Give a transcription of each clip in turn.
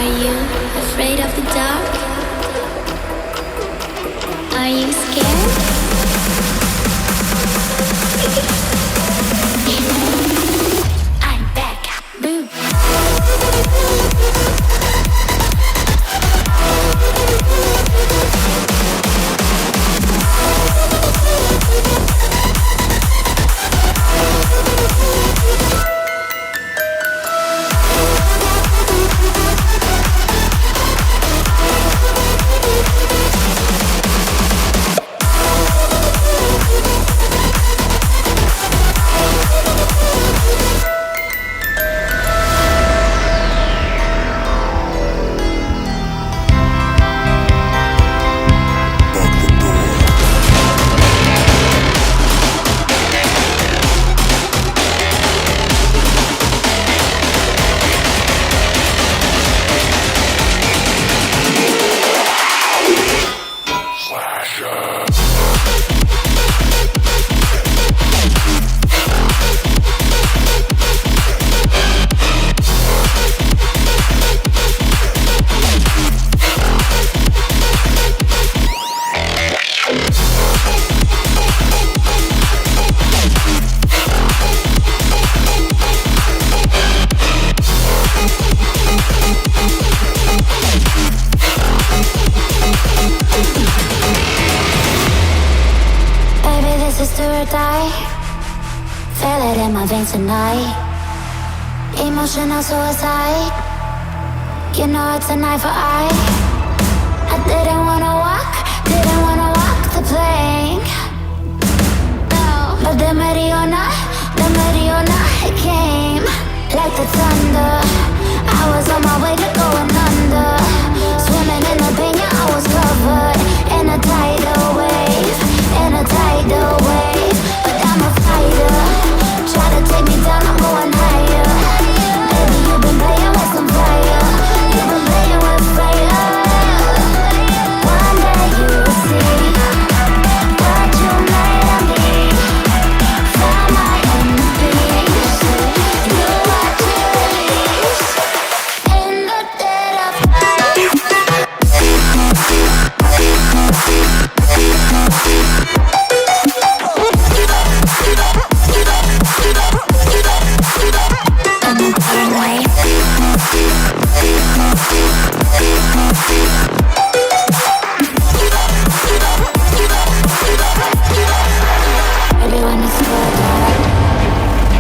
Are you afraid of the dark? Are you scared? I'm back. Boo. Tonight, emotional suicide. You know it's an eye for eye. I didn't wanna walk the plank. No, but the Mariona, it came like the thunder. I was on my way to going under, swimming in the pain. Yeah, I was covered in a tidal wave, But I'm a fighter. Try to take me down, I'm going higher. Baby, you've been playing with some fire. You've been playing with fire. One day you'll see what you made of me. Found my enemies. You are to release in the dead of night.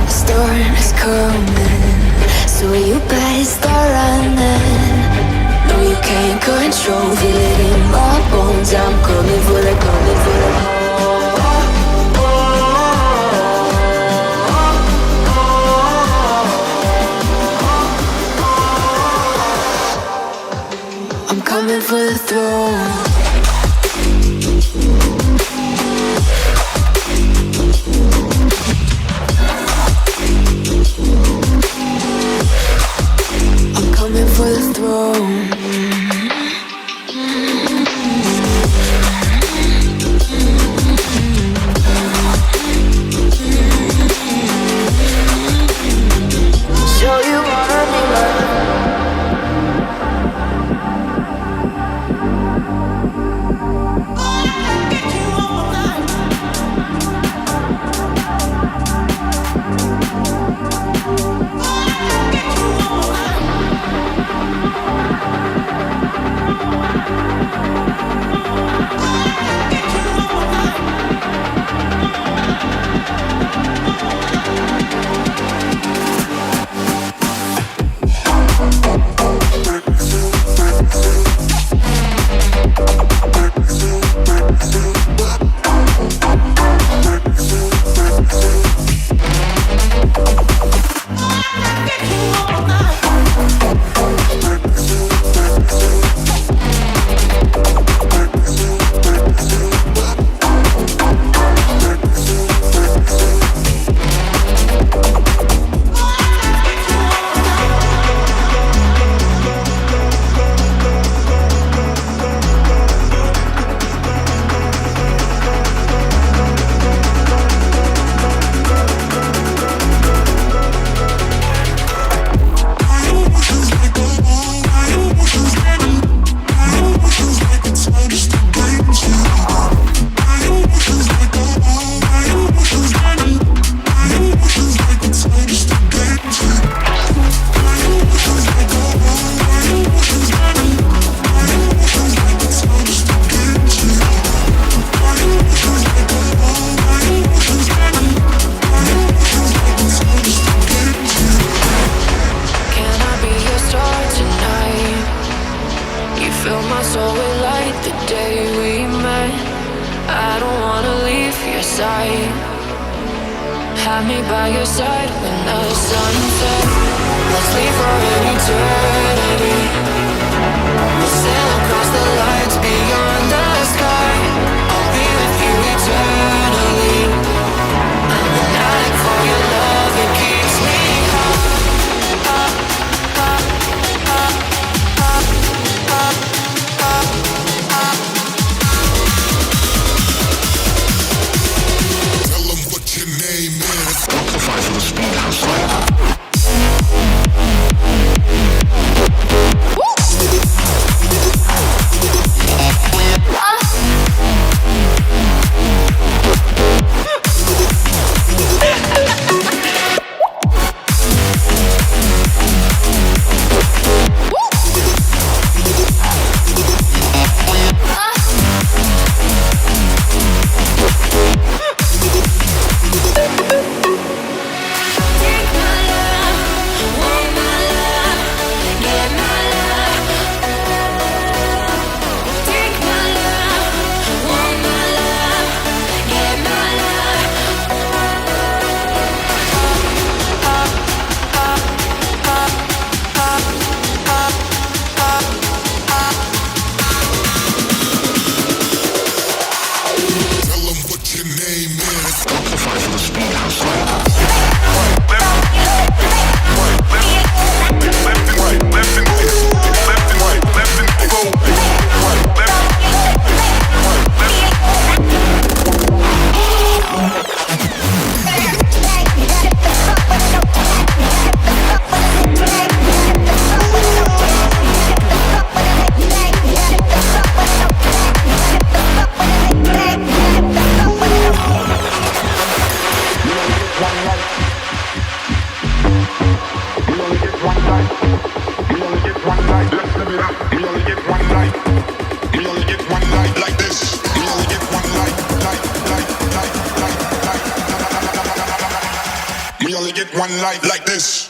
Storm is coming, so you better start running. No, you can't control, feel it in my bones. I'm coming for the, I'm coming for the throne. For the throne. So you wanna be my soul with light the day we met. I don't wanna leave your side. Have me by your side when the sun sets. Let's leave for an eternity. We'll sail across the lights beyond the sky. I'll be with you eternally. I'm an addict for your love, it keeps me high. Tell them what your name is. Amplify for the speed house light. One light like this.